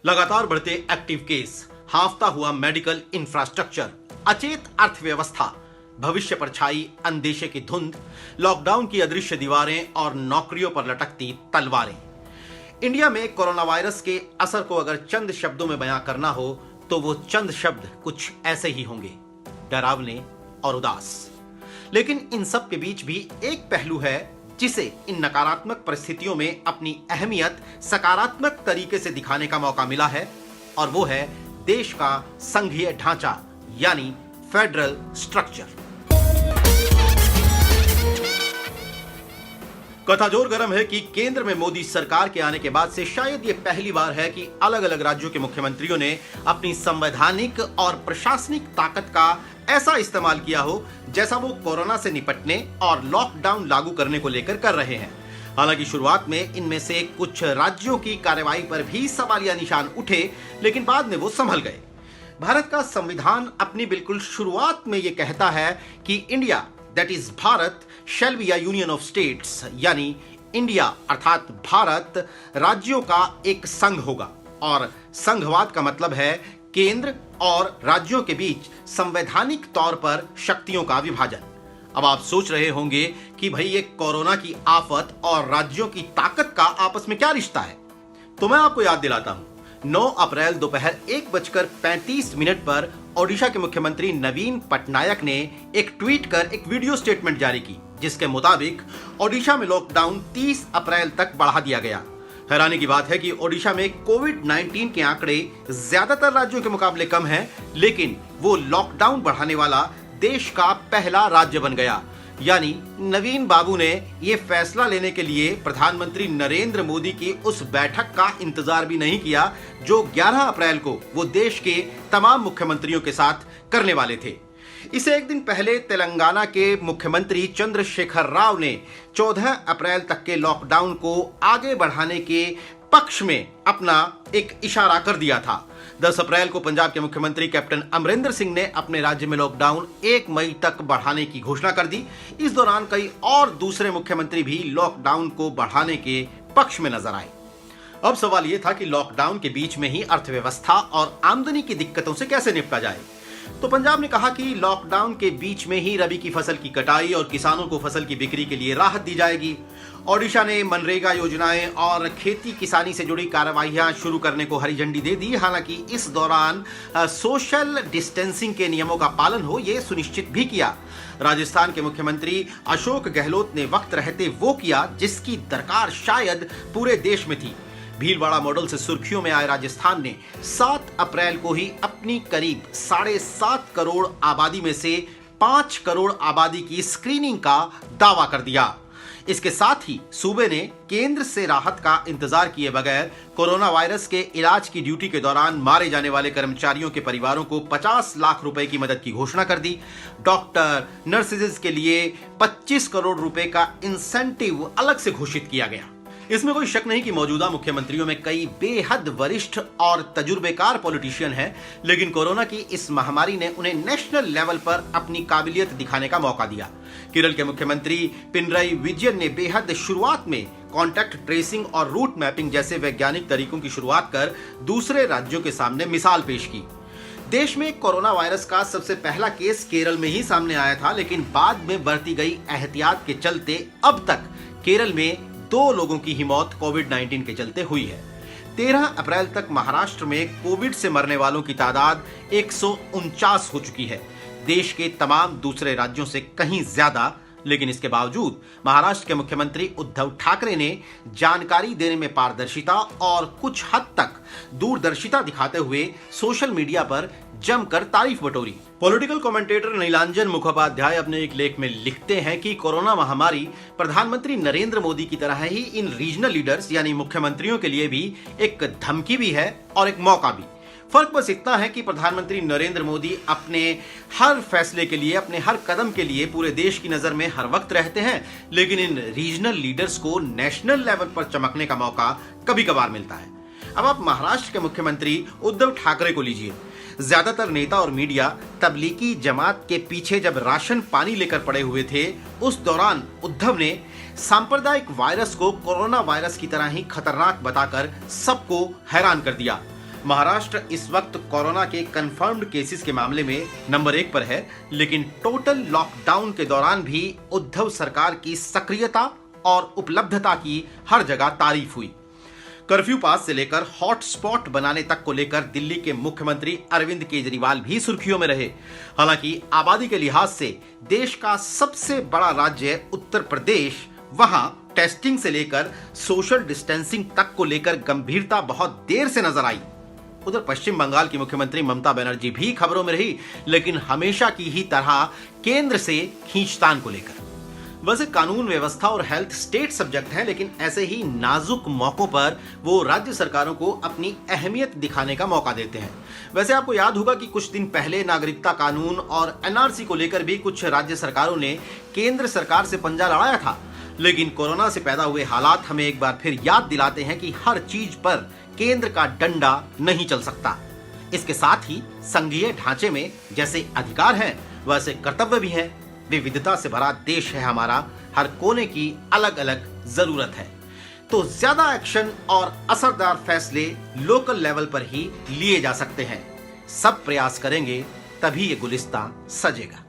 लगातार बढ़ते active case, हाफता हुआ मेडिकल इंफ्रास्ट्रक्चर, अचेत अर्थव्यवस्था, भविष्य पर छाई अंदेशे की धुंध, लॉकडाउन की अदृश्य दीवारें और नौकरियों पर लटकती तलवारें। इंडिया में कोरोना वायरस के असर को अगर चंद शब्दों में बयां करना हो तो वो चंद शब्द कुछ ऐसे ही होंगे, डरावने और उदास। लेकिन इन सब के बीच भी एक पहलू है जिसे इन नकारात्मक परिस्थितियों में अपनी अहमियत सकारात्मक तरीके से दिखाने का मौका मिला है, और वो है देश का संघीय ढांचा यानी फेडरल स्ट्रक्चर। कथा जोर गर्म है कि केंद्र में मोदी सरकार के आने के बाद से शायद ये पहली बार है कि अलग अलग राज्यों के मुख्यमंत्रियों ने अपनी संवैधानिक और प्रशासनिक ताकत का ऐसा इस्तेमाल किया हो जैसा वो कोरोना से निपटने और लॉकडाउन लागू करने को लेकर कर रहे हैं। हालांकि शुरुआत में इनमें से कुछ राज्यों की कार्रवाई पर भी सवालिया निशान उठे, लेकिन बाद में वो संभल गए। भारत का संविधान अपनी बिल्कुल शुरुआत में ये कहता है कि India that is Bharat shall be a union of states, यानी इंडिया अर्थात भारत राज्यों का एक संघ होगा, और संघवाद का मतलब है केंद्र और राज्यों के बीच संवैधानिक तौर पर शक्तियों का विभाजन। अब आप सोच रहे होंगे कि भाई ये कोरोना की आफत और राज्यों की ताकत का आपस में क्या रिश्ता है, तो मैं आपको याद दिलाता हूं। 9 अप्रैल दोपहर 1:35 पर ओडिशा के मुख्यमंत्री नवीन पटनायक ने एक ट्वीट कर एक वीडियो स्टेटमेंट जारी की, जिसके मुताबिक ओडिशा में लॉकडाउन 30 अप्रैल तक बढ़ा दिया गया। हैरानी की बात है कि ओडिशा में कोविड-19 के आंकड़े ज्यादातर राज्यों के मुकाबले कम हैं, लेकिन वो लॉकडाउन बढ़ाने वाला देश का पहला राज्य बन गया। यानी नवीन बाबू ने ये फैसला लेने के लिए प्रधानमंत्री नरेंद्र मोदी की उस बैठक का इंतजार भी नहीं किया जो 11 अप्रैल को वो देश के तमाम मुख्यमंत्रियों के साथ करने वाले थे। इसे एक दिन पहले तेलंगाना के मुख्यमंत्री चंद्रशेखर राव ने 14 अप्रैल तक के लॉकडाउन को आगे बढ़ाने के पक्ष में अपना एक इशारा कर दिया था। 10 अप्रैल को पंजाब के मुख्यमंत्री कैप्टन अमरिंदर सिंह ने अपने राज्य में लॉकडाउन 1 मई तक बढ़ाने की घोषणा कर दी। इस दौरान कई और दूसरे मुख्यमंत्री भी लॉकडाउन को बढ़ाने के पक्ष में नजर आए। अब सवाल यह था कि लॉकडाउन के बीच में ही अर्थव्यवस्था और आमदनी की दिक्कतों से कैसे निपटा जाए। तो पंजाब ने कहा कि लॉकडाउन के बीच में ही रबी की फसल की कटाई और किसानों को फसल की बिक्री के लिए राहत दी जाएगी। ओडिशा ने मनरेगा योजनाएं और खेती किसानी से जुड़ी कार्रवाइयां शुरू करने को हरी झंडी दे दी। हालांकि इस दौरान सोशल डिस्टेंसिंग के नियमों का पालन हो, यह सुनिश्चित भी किया। राजस्थान के मुख्यमंत्री अशोक गहलोत ने वक्त रहते वो किया जिसकी दरकार शायद पूरे देश में थी। भीलवाड़ा मॉडल से सुर्खियों में आए राजस्थान ने 7 अप्रैल को ही अपनी करीब 7.5 करोड़ आबादी में से 5 करोड़ आबादी की स्क्रीनिंग का दावा कर दिया। इसके साथ ही सूबे ने केंद्र से राहत का इंतजार किए बगैर कोरोना वायरस के इलाज की ड्यूटी के दौरान मारे जाने वाले कर्मचारियों के परिवारों को 50 लाख रुपए की मदद की घोषणा कर दी। डॉक्टर, नर्सेज के लिए 25 करोड़ रुपए का इंसेंटिव अलग से घोषित किया गया। इसमें कोई शक नहीं कि मौजूदा मुख्यमंत्रियों में कई बेहद वरिष्ठ और तजुर्बेकार पॉलिटिशियन हैं, लेकिन कोरोना की इस महामारी ने उन्हें नेशनल लेवल पर अपनी काबिलियत दिखाने का मौका दिया। केरल के मुख्यमंत्री पिनरई विजयन ने बेहद शुरुआत में कॉन्टैक्ट ट्रेसिंग और रूट मैपिंग जैसे वैज्ञानिक तरीकों की शुरुआत कर दूसरे राज्यों के सामने मिसाल पेश की। देश में कोरोना वायरस का सबसे पहला केस केरल में ही सामने आया था, लेकिन बाद में बरती गई एहतियात के चलते अब तक केरल में 2 लोगों की ही मौत कोविड-19 के चलते हुई है। 13 अप्रैल तक महाराष्ट्र में कोविड से मरने वालों की तादाद 149 हो चुकी है, देश के तमाम दूसरे राज्यों से कहीं ज्यादा। लेकिन इसके बावजूद महाराष्ट्र के मुख्यमंत्री उद्धव ठाकरे ने जानकारी देने में पारदर्शिता और कुछ हद तक दूरदर्शिता दिखाते हुए सोशल मीडिया पर जमकर तारीफ बटोरी। पॉलिटिकल कमेंटेटर नीलांजन मुखोपाध्याय अपने एक लेख में लिखते हैं कि कोरोना महामारी प्रधानमंत्री नरेंद्र मोदी की तरह ही इन रीजनल लीडर्स यानी मुख्यमंत्रियों के लिए भी एक धमकी भी है और एक मौका भी। फर्क बस इतना है कि प्रधानमंत्री नरेंद्र मोदी अपने हर फैसले के लिए, अपने हर कदम के लिए पूरे देश की नजर में हर वक्त रहते हैं, लेकिन इन रीजनल लीडर्स को नेशनल लेवल पर चमकने का मौका कभी कभार मिलता है। अब आप महाराष्ट्र के मुख्यमंत्री उद्धव ठाकरे को लीजिए। ज्यादातर नेता और मीडिया तबलीगी जमात के पीछे जब राशन पानी लेकर पड़े हुए थे, उस दौरान उद्धव ने सांप्रदायिक वायरस को कोरोना वायरस की तरह ही खतरनाक बताकर सबको हैरान कर दिया। महाराष्ट्र इस वक्त कोरोना के कंफर्म्ड केसेस के मामले में नंबर 1 पर है, लेकिन टोटल लॉकडाउन के दौरान भी उद्धव सरकार की सक्रियता और उपलब्धता की हर जगह तारीफ हुई। कर्फ्यू पास से लेकर हॉटस्पॉट बनाने तक को लेकर दिल्ली के मुख्यमंत्री अरविंद केजरीवाल भी सुर्खियों में रहे। हालांकि आबादी के लिहाज से देश का सबसे बड़ा राज्य उत्तर प्रदेश, वहां टेस्टिंग से लेकर सोशल डिस्टेंसिंग तक को लेकर गंभीरता बहुत देर से नजर आई। उधर पश्चिम बंगाल की मुख्यमंत्री ममता बनर्जी भी खबरों में रही, लेकिन हमेशा की ही तरह केंद्र से खींचतान को लेकर। वैसे कानून व्यवस्था और हेल्थ स्टेट सब्जेक्ट है, लेकिन ऐसे ही नाजुक मौकों पर वो राज्य सरकारों को अपनी अहमियत दिखाने का मौका देते हैं। वैसे आपको याद होगा कि कुछ दिन पहले नागरिकता कानून और एनआरसी को लेकर भी कुछ राज्य सरकारों ने केंद्र सरकार से पंजा लड़ाया था, लेकिन कोरोना से पैदा हुए हालात हमें एक बार फिर याद दिलाते हैं कि हर चीज पर केंद्र का डंडा नहीं चल सकता। इसके साथ ही संघीय ढांचे में जैसे अधिकार हैं, वैसे कर्तव्य भी हैं। विविधता से भरा देश है हमारा, हर कोने की अलग अलग जरूरत है। तो ज्यादा एक्शन और असरदार फैसले लोकल लेवल पर ही लिए जा सकते हैं। सब प्रयास करेंगे तभी ये गुलिस्तां सजेगा।